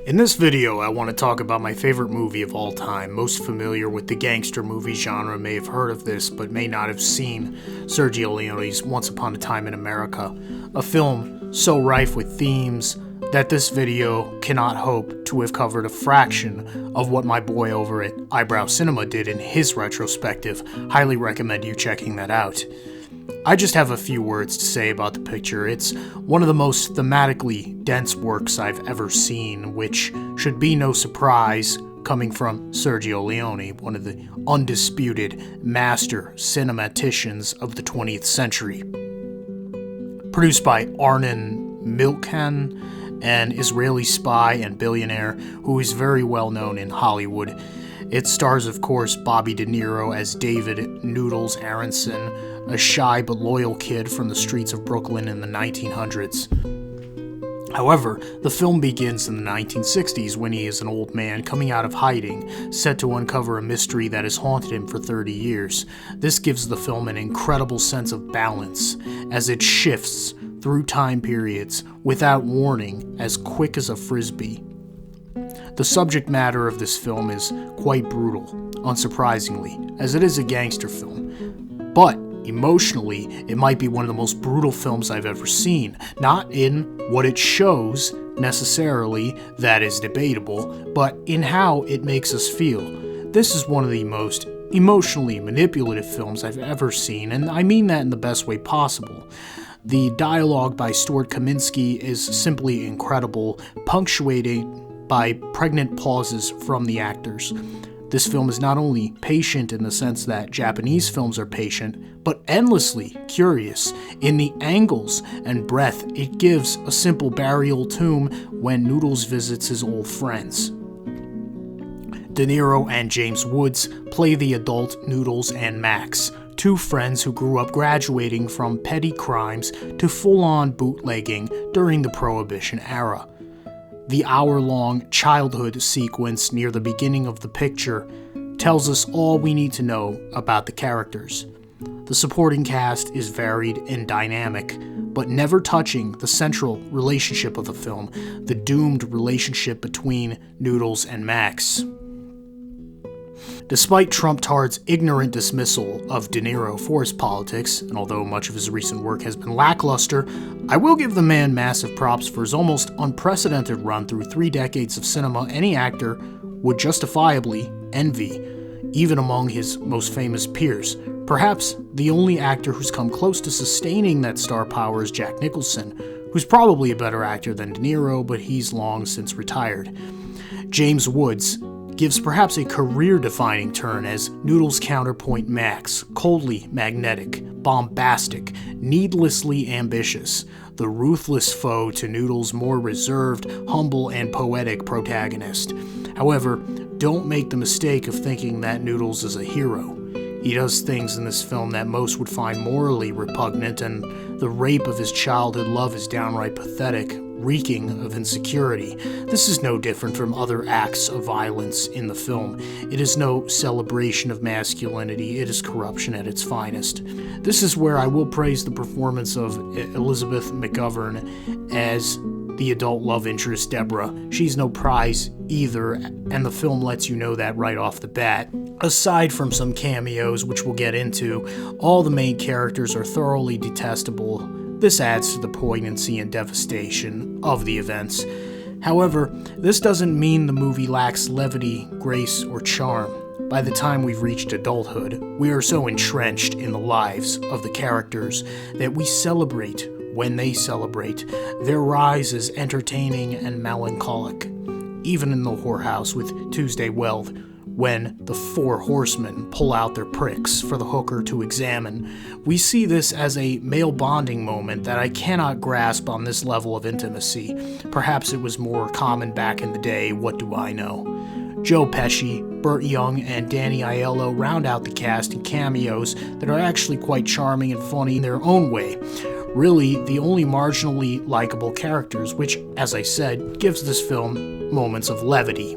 In this video, I want to talk about my favorite movie of all time. Most familiar with the gangster movie genre may have heard of this, but may not have seen Sergio Leone's Once Upon a Time in America, a film so rife with themes that this video cannot hope to have covered a fraction of what my boy over at Eyebrow Cinema did in his retrospective. Highly recommend you checking that out. I just have a few words to say about the picture. It's one of the most thematically dense works I've ever seen, which should be no surprise coming from Sergio Leone, one of the undisputed master cinematicians of the 20th century. Produced by Arnon Milchan, an Israeli spy and billionaire who is very well known in Hollywood. It stars, of course, Bobby De Niro as David Noodles Aronson, a shy but loyal kid from the streets of Brooklyn in the 1900s. However, the film begins in the 1960s when he is an old man coming out of hiding, set to uncover a mystery that has haunted him for 30 years. This gives the film an incredible sense of balance as it shifts through time periods without warning, as quick as a frisbee. The subject matter of this film is quite brutal, unsurprisingly, as it is a gangster film. But emotionally, it might be one of the most brutal films I've ever seen. Not in what it shows, necessarily, that is debatable, but in how it makes us feel. This is one of the most emotionally manipulative films I've ever seen, and I mean that in the best way possible. The dialogue by Stuart Kaminsky is simply incredible, punctuated by pregnant pauses from the actors. This film is not only patient in the sense that Japanese films are patient, but endlessly curious in the angles and breadth it gives a simple burial tomb when Noodles visits his old friends. De Niro and James Woods play the adult Noodles and Max, two friends who grew up graduating from petty crimes to full-on bootlegging during the Prohibition era. The hour-long childhood sequence near the beginning of the picture tells us all we need to know about the characters. The supporting cast is varied and dynamic, but never touching the central relationship of the film, the doomed relationship between Noodles and Max. Despite Trump Tard's ignorant dismissal of De Niro for his politics, and although much of his recent work has been lackluster, I will give the man massive props for his almost unprecedented run through 3 decades of cinema any actor would justifiably envy, even among his most famous peers. Perhaps the only actor who's come close to sustaining that star power is Jack Nicholson, who's probably a better actor than De Niro, but he's long since retired. James Woods gives perhaps a career-defining turn as Noodles' counterpoint Max, coldly magnetic, bombastic, needlessly ambitious, the ruthless foe to Noodles' more reserved, humble, and poetic protagonist. However, don't make the mistake of thinking that Noodles is a hero. He does things in this film that most would find morally repugnant, and the rape of his childhood love is downright pathetic, reeking of insecurity. This is no different from other acts of violence in the film. It is no celebration of masculinity, it is corruption at its finest. This is where I will praise the performance of Elizabeth McGovern as the adult love interest Deborah. She's no prize either, and the film lets you know that right off the bat. Aside from some cameos, which we'll get into, all the main characters are thoroughly detestable. This adds to the poignancy and devastation of the events. However, this doesn't mean the movie lacks levity, grace, or charm. By the time we've reached adulthood, we are so entrenched in the lives of the characters that we celebrate when they celebrate. Their rise is entertaining and melancholic. Even in The Whorehouse with Tuesday Weld, when the 4 horsemen pull out their pricks for the hooker to examine, we see this as a male bonding moment that I cannot grasp on this level of intimacy. Perhaps it was more common back in the day, what do I know? Joe Pesci, Burt Young, and Danny Aiello round out the cast in cameos that are actually quite charming and funny in their own way. Really, the only marginally likable characters, which, as I said, gives this film moments of levity.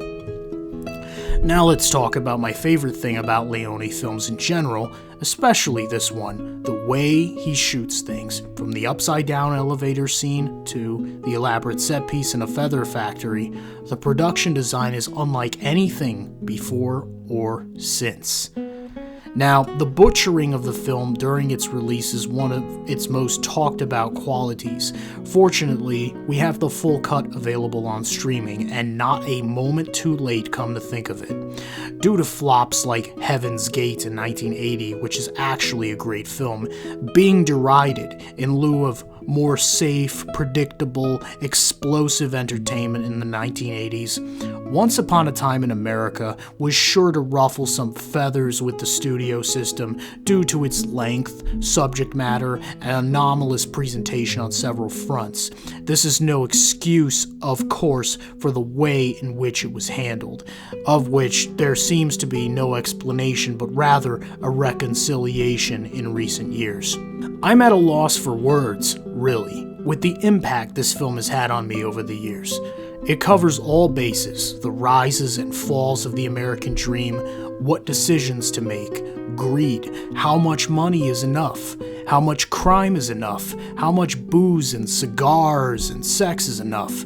Now let's talk about my favorite thing about Leone films in general, especially this one, the way he shoots things. From the upside-down elevator scene to the elaborate set piece in a feather factory, the production design is unlike anything before or since. Now, the butchering of the film during its release is one of its most talked about qualities. Fortunately, we have the full cut available on streaming, and not a moment too late, come to think of it. Due to flops like Heaven's Gate in 1980, which is actually a great film, being derided in lieu of more safe, predictable, explosive entertainment in the 1980s, Once Upon a Time in America was sure to ruffle some feathers with the studio system due to its length, subject matter, and anomalous presentation on several fronts. This is no excuse, of course, for the way in which it was handled, of which there seems to be no explanation but rather a reconciliation in recent years. I'm at a loss for words, really, with the impact this film has had on me over the years. It covers all bases, the rises and falls of the American dream, what decisions to make, greed, how much money is enough, how much crime is enough, how much booze and cigars and sex is enough.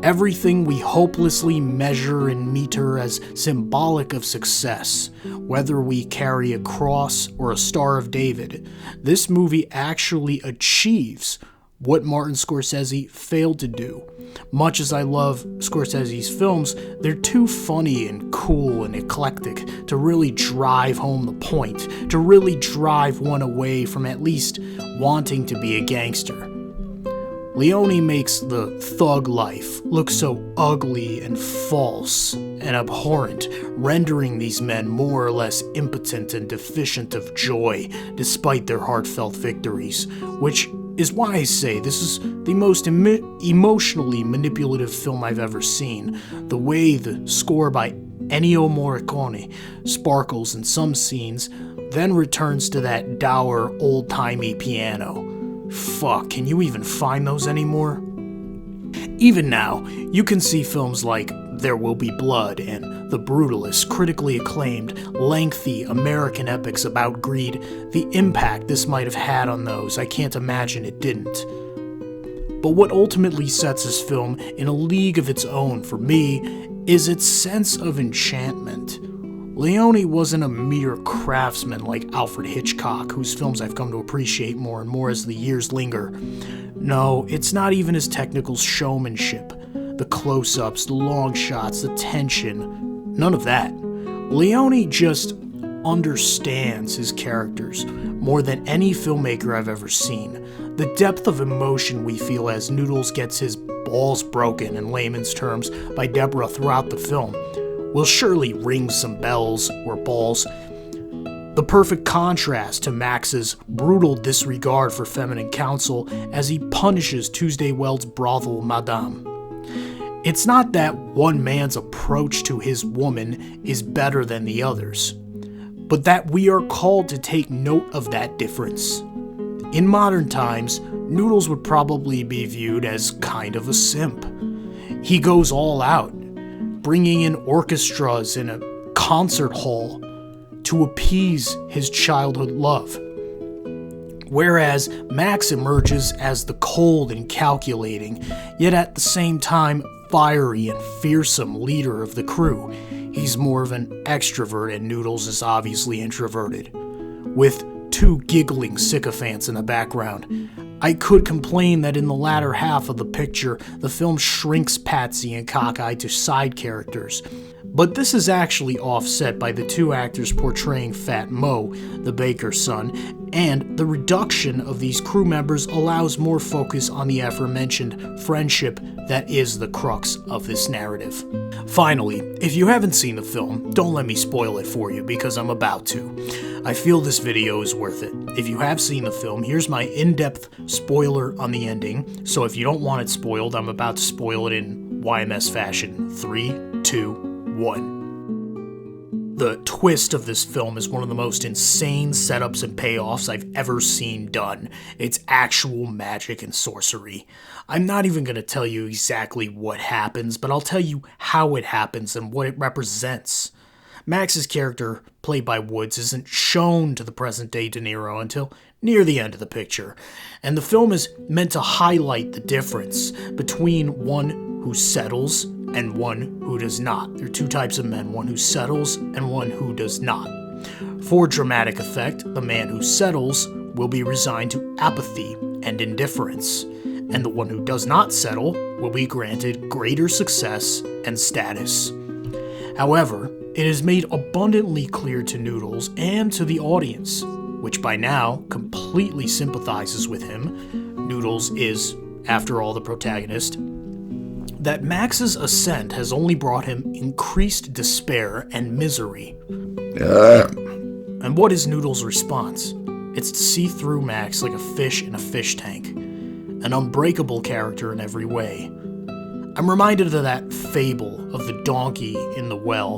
Everything we hopelessly measure and meter as symbolic of success, whether we carry a cross or a Star of David. This movie actually achieves what Martin Scorsese failed to do. Much as I love Scorsese's films, they're too funny and cool and eclectic to really drive home the point, to really drive one away from at least wanting to be a gangster. Leone makes the thug life look so ugly and false and abhorrent, rendering these men more or less impotent and deficient of joy despite their heartfelt victories, which is why I say this is the most emotionally manipulative film I've ever seen. The way the score by Ennio Morricone sparkles in some scenes, then returns to that dour, old-timey piano. Fuck, can you even find those anymore? Even now, you can see films like There Will Be Blood and The Brutalist, critically acclaimed, lengthy American epics about greed. The impact this might have had on those, I can't imagine it didn't. But what ultimately sets this film in a league of its own for me is its sense of enchantment. Leone wasn't a mere craftsman like Alfred Hitchcock, whose films I've come to appreciate more and more as the years linger. No, it's not even his technical showmanship. The close-ups, the long shots, the tension, none of that. Leone just understands his characters more than any filmmaker I've ever seen. The depth of emotion we feel as Noodles gets his balls broken, in layman's terms, by Deborah throughout the film will surely ring some bells or balls. The perfect contrast to Max's brutal disregard for feminine counsel as he punishes Tuesday Weld's brothel madame. It's not that one man's approach to his woman is better than the other's, but that we are called to take note of that difference. In modern times, Noodles would probably be viewed as kind of a simp. He goes all out, bringing in orchestras in a concert hall to appease his childhood love. Whereas Max emerges as the cold and calculating, yet at the same time fiery and fearsome leader of the crew. He's more of an extrovert and Noodles is obviously introverted, with two giggling sycophants in the background. I could complain that in the latter half of the picture, the film shrinks Patsy and Cockeye to side characters. But this is actually offset by the two actors portraying Fat Mo, the baker's son, and the reduction of these crew members allows more focus on the aforementioned friendship that is the crux of this narrative. Finally, if you haven't seen the film, don't let me spoil it for you because I'm about to. I feel this video is worth it. If you have seen the film, here's my in-depth spoiler on the ending, so if you don't want it spoiled, I'm about to spoil it in YMS fashion. 3, 2, 1. The twist of this film is one of the most insane setups and payoffs I've ever seen done. It's actual magic and sorcery. I'm not even going to tell you exactly what happens, but I'll tell you how it happens and what it represents. Max's character, played by Woods, isn't shown to the present-day De Niro until near the end of the picture, and the film is meant to highlight the difference between one who settles and one who does not. There are two types of men, one who settles and one who does not. For dramatic effect, the man who settles will be resigned to apathy and indifference, and the one who does not settle will be granted greater success and status. However, it is made abundantly clear to Noodles and to the audience, which by now completely sympathizes with him, Noodles is, after all, the protagonist, that Max's ascent has only brought him increased despair and misery. And what is Noodles' response? It's to see through Max like a fish in a fish tank, an unbreakable character in every way. I'm reminded of that fable of the donkey in the well,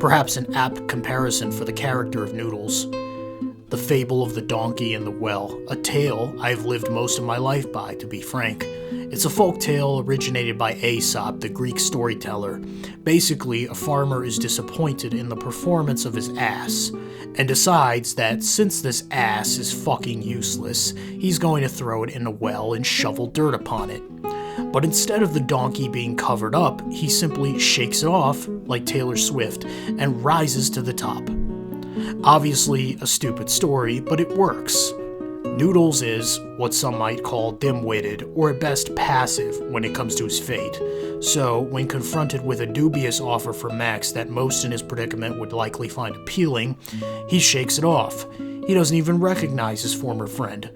perhaps an apt comparison for the character of Noodles. The fable of the donkey in the well, a tale I've lived most of my life by, to be frank. It's a folk tale originated by Aesop, the Greek storyteller. Basically, a farmer is disappointed in the performance of his ass, and decides that since this ass is fucking useless, he's going to throw it in a well and shovel dirt upon it. But instead of the donkey being covered up, he simply shakes it off, like Taylor Swift, and rises to the top. Obviously a stupid story, but it works. Noodles is what some might call dim-witted, or at best passive, when it comes to his fate. So, when confronted with a dubious offer from Max that most in his predicament would likely find appealing, he shakes it off. He doesn't even recognize his former friend.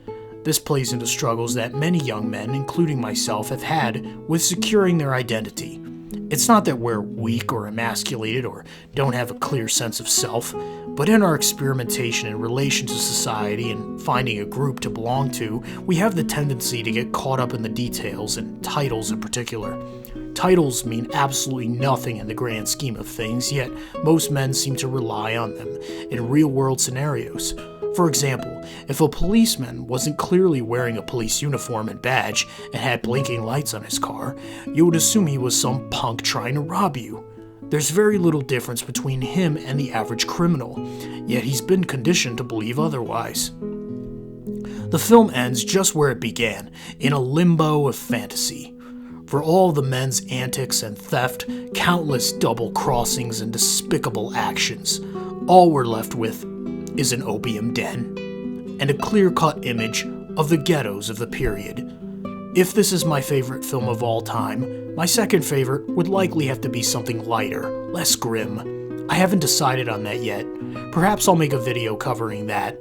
This plays into struggles that many young men, including myself, have had with securing their identity. It's not that we're weak or emasculated or don't have a clear sense of self, but in our experimentation in relation to society and finding a group to belong to, we have the tendency to get caught up in the details, and titles in particular. Titles mean absolutely nothing in the grand scheme of things, yet most men seem to rely on them in real-world scenarios. For example, if a policeman wasn't clearly wearing a police uniform and badge and had blinking lights on his car, you would assume he was some punk trying to rob you. There's very little difference between him and the average criminal, yet he's been conditioned to believe otherwise. The film ends just where it began, in a limbo of fantasy. For all the men's antics and theft, countless double crossings and despicable actions, all we're left with is an opium den, and a clear-cut image of the ghettos of the period. If this is my favorite film of all time, my second favorite would likely have to be something lighter, less grim. I haven't decided on that yet. Perhaps I'll make a video covering that.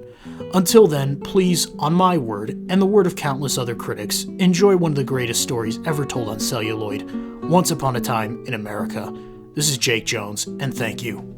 Until then, please, on my word, and the word of countless other critics, enjoy one of the greatest stories ever told on celluloid, Once Upon a Time in America. This is Jake Jones, and thank you.